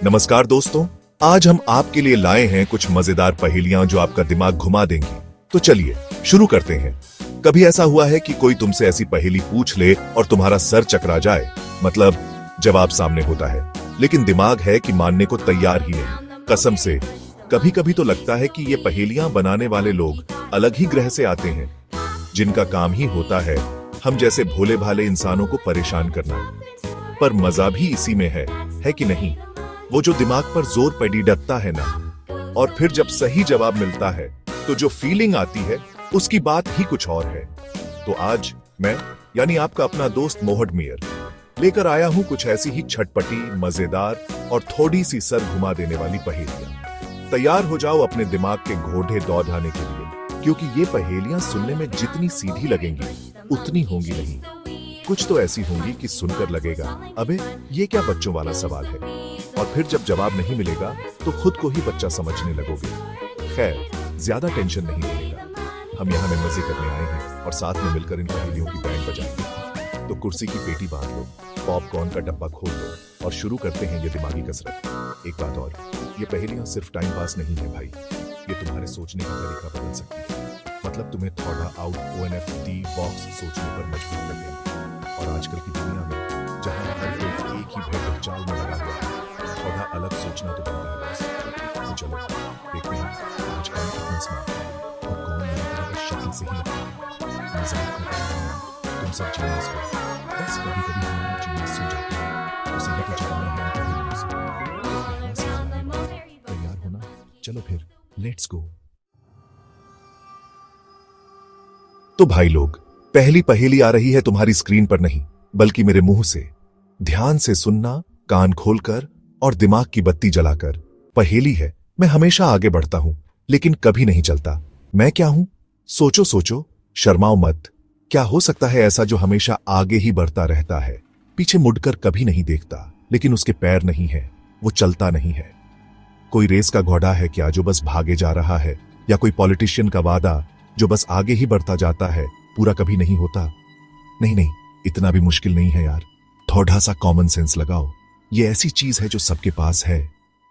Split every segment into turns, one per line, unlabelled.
नमस्कार दोस्तों, आज हम आपके लिए लाए हैं कुछ मजेदार पहेलियां जो आपका दिमाग घुमा देंगी। तो चलिए शुरू करते हैं। कभी ऐसा हुआ है कि कोई तुमसे ऐसी पहेली पूछ ले और तुम्हारा सर चकरा जाए? मतलब जवाब सामने होता है लेकिन दिमाग है कि मानने को तैयार ही नहीं। कसम से कभी कभी तो लगता है कि ये पहेलियां बनाने वाले लोग अलग ही ग्रह से आते हैं, जिनका काम ही होता है हम जैसे भोले भाले इंसानों को परेशान करना। पर मजा भी इसी में है कि नहीं? वो जो दिमाग पर जोर पड़ी डरता है ना, और फिर जब सही जवाब मिलता है तो जो फीलिंग आती है उसकी बात ही कुछ और है। तो आज मैं यानी आपका अपना दोस्त मोहड मियर लेकर आया हूं कुछ ऐसी ही छटपटी, मजेदार और थोड़ी सी सर घुमा देने वाली पहेलियां। तैयार हो जाओ अपने दिमाग के घोड़े दौड़ाने के लिए, क्योंकि ये पहेलियां सुनने में जितनी सीधी लगेंगी उतनी होंगी नहीं। कुछ तो ऐसी होंगी कि सुनकर लगेगा अबे ये क्या बच्चों वाला सवाल है, और फिर जब जवाब नहीं मिलेगा तो खुद को ही बच्चा समझने लगोगे। खैर, ज्यादा टेंशन नहीं लेगा, हम यहाँ में मजे करने आए हैं और साथ में मिलकर इन पहेलियों की बैंड बजाएंगे। तो कुर्सी की पेटी बांध लो, पॉपकॉर्न का डब्बा खोल लो और शुरू करते हैं ये दिमागी कसरत। एक बात और, ये पहेलियां सिर्फ टाइम पास नहीं है भाई, ये तुम्हारे सोचने का तरीका बदल सकती है। मतलब तुम्हें थोड़ा आउट ONFD बॉक्स सोचने पर मजबूर कर देंगे। और आजकल की दुनिया में जहां हर कोई एक ही भेड़ चाल में लगा हुआ है, थोड़ा अलग सोचना तो बनता है बस। तो चलो देखते हैं आज कौन कितना स्मार्ट है और कौन मेरी तरह बस शक्ल से ही लगता है। मजाक कर रहा हूं, तुम सब जीनियस हो। बस कभी कभी हमारा जीनियस सो जाता है, उसे लेकर चलना है पहेलियों से। पहला सवाल आने वाला है, तैयार हो ना? चलो फिर लेट्स गो। तो भाई लोग, पहली पहेली आ रही है तुम्हारी स्क्रीन पर नहीं बल्कि मेरे मुंह से। ध्यान से सुनना, कान खोलकर और दिमाग की बत्ती जलाकर। पहेली है, मैं हमेशा आगे बढ़ता हूं लेकिन कभी नहीं चलता। मैं क्या हूं? सोचो सोचो, शर्माओ मत। क्या हो सकता है ऐसा जो हमेशा आगे ही बढ़ता रहता है, पीछे मुड़कर कभी नहीं देखता, लेकिन उसके पैर नहीं है, वो चलता नहीं है। कोई रेस का घोड़ा है क्या जो बस भागे जा रहा है, या कोई पॉलिटिशियन का वादा जो बस आगे ही बढ़ता जाता है, पूरा कभी नहीं होता? नहीं नहीं, इतना भी मुश्किल नहीं है यार, थोड़ा सा कॉमन सेंस लगाओ। ये ऐसी चीज है जो सबके पास है,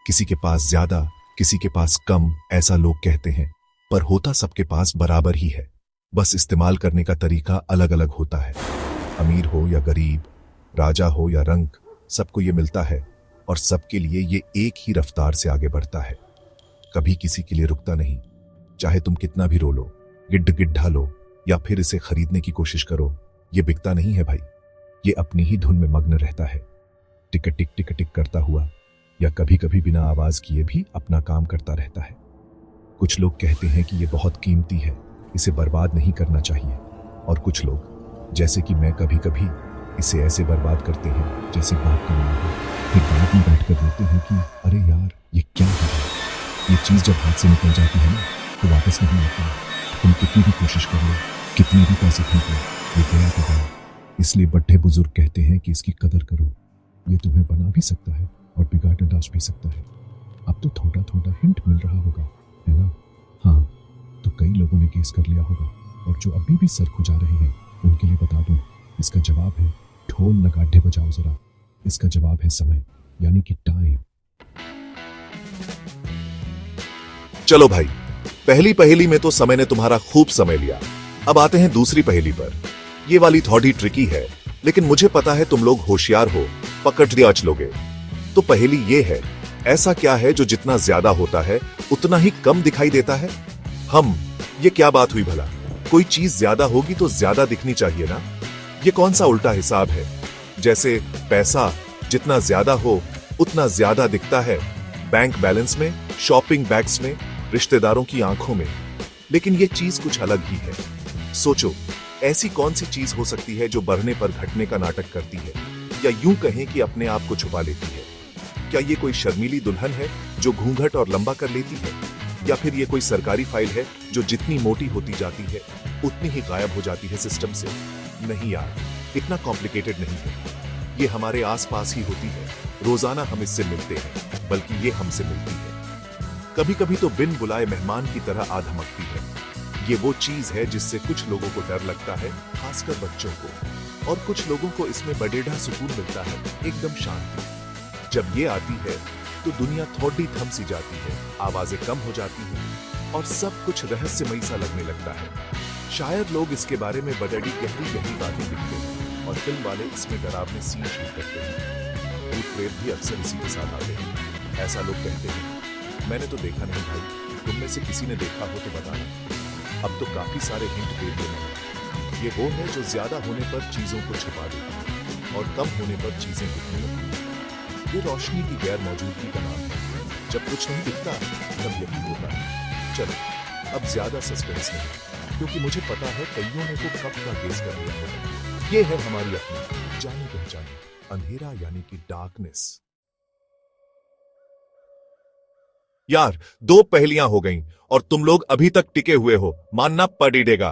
किसी के पास ज्यादा, किसी के पास कम, ऐसा लोग कहते हैं, पर होता सबके पास बराबर ही है। बस इस्तेमाल करने का तरीका अलग अलग होता है। अमीर हो या गरीब, राजा हो या रंक, सबको ये मिलता है और सबके लिए ये एक ही रफ्तार से आगे बढ़ता है। कभी किसी के लिए रुकता नहीं, चाहे तुम कितना भी रो लो, गिड्ढ गिड्ढा लो या फिर इसे खरीदने की कोशिश करो, ये बिकता नहीं है भाई। ये अपनी ही धुन में मग्न रहता है, टिक टिक टिक टिक करता हुआ, या कभी कभी बिना आवाज किए भी अपना काम करता रहता है। कुछ लोग कहते हैं कि ये बहुत कीमती है, इसे बर्बाद नहीं करना चाहिए, और कुछ लोग जैसे कि मैं कभी कभी इसे ऐसे बर्बाद करते हैं जैसे बाप का नाम हो। फिर बाद में बैठ कर देते हैं कि अरे यार ये क्या है। ये चीज जब हाथ से निकल जाती है ना तो वापस नहीं आती। तुम कितनी भी कोशिश कर लो, कितने भी पैसे फेंक लो, ये गया तो गया। इसलिए बड़े बुजुर्ग कहते हैं कि इसकी कदर करो, ये तुम्हें बना भी सकता है और बिगाड़ डाल भी सकता है। अब तो थोड़ा थोड़ा हिंट मिल रहा होगा, है ना? हाँ, तो कई लोगों ने गेस कर लिया होगा, और जो अभी भी सर खुजा रहे हैं उनके लिए बता दूं, इसका जवाब है ढोल नगाड़े बजाओ जरा। इसका जवाब है समय, यानी कि टाइम। चलो भाई, पहली पहेली में तो समय ने तुम्हारा खूब समय लिया। अब आते हैं दूसरी पहेली पर। ये वाली थोड़ी ट्रिकी है, लेकिन मुझे पता है तुम लोग होशियार हो, पकड़ दिया लोगे। तो पहेली ये है, ऐसा क्या है जो जितना ज्यादा होता है उतना ही कम दिखाई देता है? ये क्या बात हुई भला? कोई चीज ज्यादा होगी तो ज्यादा दिखनी चाहिए ना? ये कौन सा उल्टा हिसाब है? जैसे पैसा जितना ज्यादा हो उतना ज्यादा दिखता है, बैंक बैलेंस में, शॉपिंग बैग्स में, रिश्तेदारों की आंखों में। लेकिन ये चीज कुछ अलग ही है। सोचो, ऐसी कौन सी चीज हो सकती है जो बढ़ने पर घटने का नाटक करती है, या यूं कहें कि अपने आप को छुपा लेती है? क्या ये कोई शर्मीली दुल्हन है जो घूंघट और लंबा कर लेती है, या फिर ये कोई सरकारी फाइल है जो जितनी मोटी होती जाती है उतनी ही गायब हो जाती है सिस्टम से? नहीं यार, इतना कॉम्प्लिकेटेड नहीं है। ये हमारे आसपास ही होती है, रोजाना हम इससे मिलते हैं, बल्कि ये हमसे मिलती है। कभी कभी तो बिन बुलाए मेहमान की तरह आ धमकती है। ये वो चीज है जिससे कुछ लोगों को डर लगता है, खासकर बच्चों को। और कुछ लोगों को इसमें बड़ेढ़ा सुकून मिलता है, एकदम शांति। जब ये आती है तो दुनिया थोड़ी थम सी जाती है, आवाजें कम हो जाती हैं और सब कुछ रहस्यमयी सा लगने लगता है। शायद लोग इसके बारे में बड़ी गहरी गहरी बातें लिखते हैं और फिल्म वाले इसमें डरावने सीन शूट करते हैं। भूत प्रेत भी अक्सर इसी के साथ आते हैं, ऐसा लोग कहते हैं। मैंने तो देखा नहीं भाई, तुम में से किसी ने देखा हो तो बताना। अब तो काफी सारे हिंट दे दिए मैंने। ये वो है जो ज्यादा होने पर चीजों को छुपा देता है और कम होने पर चीजें दिखने लगती हैं। ये रोशनी की गैर मौजूदगी का नाम है। जब कुछ नहीं दिखता तब यही होता है। चलो अब ज्यादा सस्पेंस नहीं, क्योंकि मुझे पता है कईयों ने तो कब का गेस कर लिया होगा। ये है हमारी अपनी जानी पहचानी अंधेरा यानी कि डार्कनेस। यार 2 पहेलियां हो गईं और तुम लोग अभी तक टिके हुए हो, मानना पड़ेगा।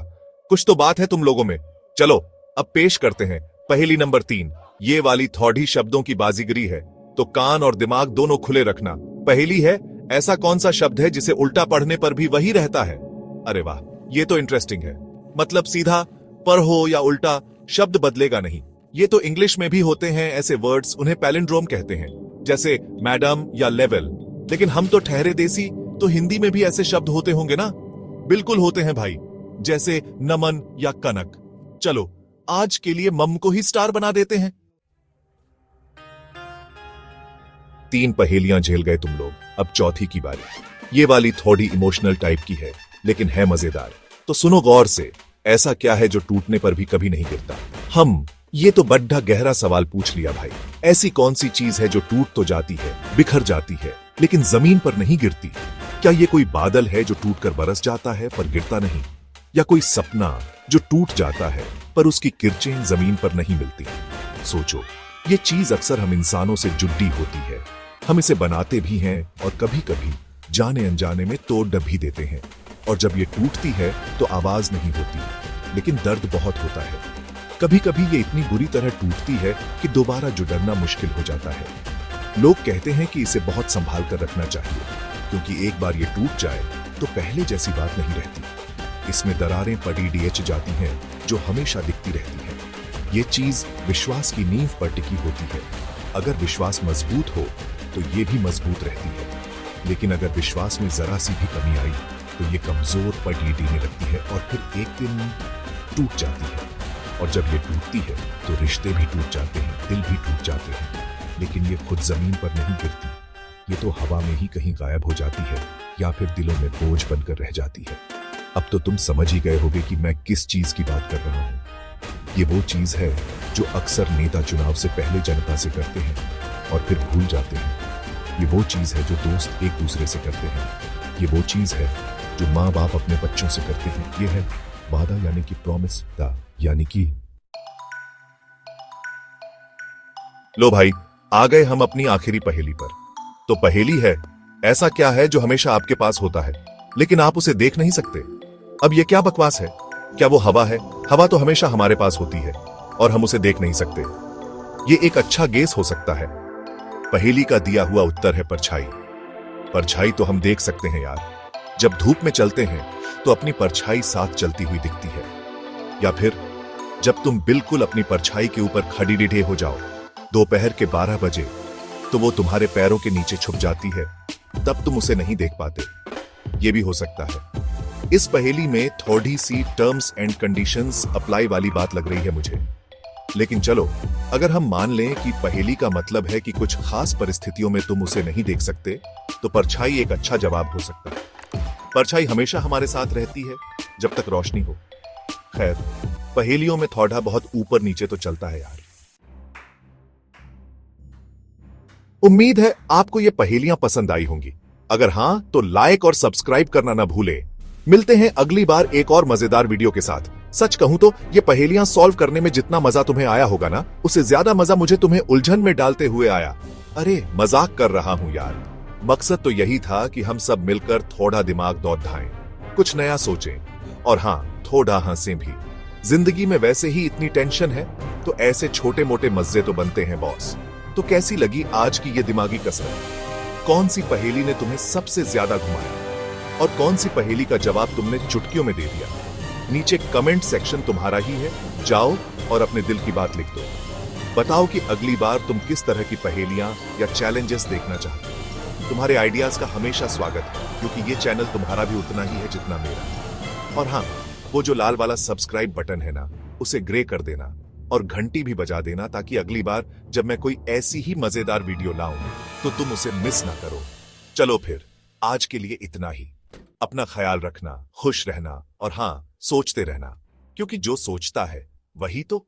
कुछ तो बात है तुम लोगों में। चलो अब पेश करते हैं पहेली नंबर 3। ये वाली थोड़ी शब्दों की बाजीगरी है, तो कान और दिमाग दोनों खुले रखना। पहेली है, ऐसा कौन सा शब्द है जिसे उल्टा पढ़ने पर भी वही रहता है? अरे वाह, ये तो इंटरेस्टिंग है। मतलब सीधा पढ़ो या उल्टा, शब्द बदलेगा नहीं। ये तो इंग्लिश में भी होते हैं ऐसे वर्ड्स, उन्हें पैलिंड्रोम कहते हैं, जैसे मैडम या लेवल। लेकिन हम तो ठहरे देसी, तो हिंदी में भी ऐसे शब्द होते होंगे ना? बिल्कुल होते हैं भाई, जैसे नमन या कनक। चलो आज के लिए मम को ही स्टार बना देते हैं। 3 पहेलियां झेल गए तुम लोग, अब चौथी की बारी। ये वाली थोड़ी इमोशनल टाइप की है, लेकिन है मजेदार। तो सुनो गौर से। ऐसा क्या है जो टूटने पर भी कभी नहीं गिरता? ये तो बड़ा गहरा सवाल पूछ लिया भाई। ऐसी कौन सी चीज है जो टूट तो जाती है, बिखर जाती है, लेकिन जमीन पर नहीं गिरती? क्या ये कोई बादल है जो टूटकर बरस जाता है पर गिरता नहीं? या कोई सपना जो टूट जाता है पर उसकी किरचें जमीन पर नहीं मिलती? सोचो, ये चीज अक्सर हम इंसानों से जुड़ी होती है। हम इसे बनाते भी हैं और कभी कभी जाने अनजाने में तोड़ भी देते हैं। और जब ये टूटती है तो आवाज नहीं होती, लेकिन दर्द बहुत होता है। कभी कभी ये इतनी बुरी तरह टूटती है कि दोबारा जुड़ना मुश्किल हो जाता है। लोग कहते हैं कि इसे बहुत संभाल कर रखना चाहिए, क्योंकि एक बार ये टूट जाए तो पहले जैसी बात नहीं रहती। इसमें दरारें पड़ी डीएच जाती हैं जो हमेशा दिखती रहती है। ये चीज विश्वास की नींव पर टिकी होती है। अगर विश्वास मजबूत हो तो ये भी मजबूत रहती है, लेकिन अगर विश्वास में जरा सी भी कमी आई तो ये कमजोर पड़ी डीने लगती है और फिर एक दिन टूट जाती है। और जब ये टूटती है तो रिश्ते भी टूट जाते हैं, दिल भी टूट जाते हैं, लेकिन ये खुद जमीन पर नहीं गिरती। ये तो हवा में ही कहीं गायब हो जाती है या फिर दिलों में बोझ बनकर रह जाती है। अब तो तुम समझ ही गए होगे कि मैं किस चीज की बात कर रहा हूं। ये वो चीज है जो अक्सर नेता चुनाव से पहले जनता से करते हैं और फिर भूल जाते हैं। ये वो चीज है जो दोस्त एक दूसरे से करते हैं। ये वो चीज है जो माँ बाप अपने बच्चों से करते हैं। ये है वादा यानी कि प्रॉमिस, यानी कि। लो भाई, आ गए हम अपनी आखिरी पहेली पर। तो पहेली है, ऐसा क्या है जो हमेशा आपके पास होता है लेकिन आप उसे देख नहीं सकते? अब ये क्या बकवास है? क्या वो हवा है? हवा तो हमेशा हमारे पास होती है और हम उसे देख नहीं सकते। ये एक अच्छा गेस हो सकता है। पहेली का दिया हुआ उत्तर है परछाई। परछाई तो हम देख सकते हैं यार। जब धूप में चलते हैं तो अपनी परछाई साथ चलती हुई दिखती है, या फिर जब तुम बिल्कुल अपनी परछाई के ऊपर खड़ी डिढे हो जाओ दोपहर के 12 बजे, तो वो तुम्हारे पैरों के नीचे छुप जाती है, तब तुम उसे नहीं देख पाते। ये भी हो सकता है। इस पहेली में थोड़ी सी टर्म्स एंड कंडीशंस अप्लाई वाली बात लग रही है मुझे। लेकिन चलो, अगर हम मान लें कि पहेली का मतलब है कि कुछ खास परिस्थितियों में तुम उसे नहीं देख सकते, तो परछाई एक अच्छा जवाब हो सकता है। परछाई हमेशा हमारे साथ रहती है जब तक रोशनी हो। खैर, पहेलियों में थोड़ा बहुत ऊपर नीचे तो चलता है यार। उम्मीद है आपको ये पहेलियां पसंद आई होंगी। अगर हां तो लाइक और सब्सक्राइब करना ना भूले। मिलते हैं अगली बार एक और मजेदार वीडियो के साथ। सच कहूं तो ये पहेलियां सॉल्व करने में जितना मजा तुम्हें आया होगा ना, उससे ज्यादा मजा मुझे तुम्हें उलझन में डालते हुए आया। अरे मजाक कर रहा हूं यार। मकसद तो यही था कि हम सब मिलकर थोड़ा दिमाग दौड़ाएं, कुछ नया सोचें और हां, थोड़ा हंसें भी। जिंदगी में वैसे ही इतनी टेंशन है, तो ऐसे छोटे मोटे मजे तो बनते हैं बॉस। तो कैसी लगी आज की ये दिमागी कसरत? कौन सी पहेली ने तुम्हें सबसे ज्यादा घुमाया और कौन सी पहेली का जवाब तुमने चुटकियों में दे दिया? नीचे कमेंट सेक्शन तुम्हारा ही है, जाओ और अपने दिल की बात लिख दो। बताओ कि अगली बार तुम किस तरह की पहेलियां या चैलेंजेस देखना चाहते हो। तुम्हारे आइडियाज का हमेशा स्वागत है, क्योंकि ये चैनल तुम्हारा भी उतना ही है जितना मेरा। और हाँ, वो जो लाल वाला सब्सक्राइब बटन है ना, उसे ग्रे कर देना और घंटी भी बजा देना, ताकि अगली बार जब मैं कोई ऐसी ही मजेदार वीडियो लाऊं तो तुम उसे मिस ना करो। चलो फिर, आज के लिए इतना ही। अपना ख्याल रखना, खुश रहना और हाँ, सोचते रहना, क्योंकि जो सोचता है वही तो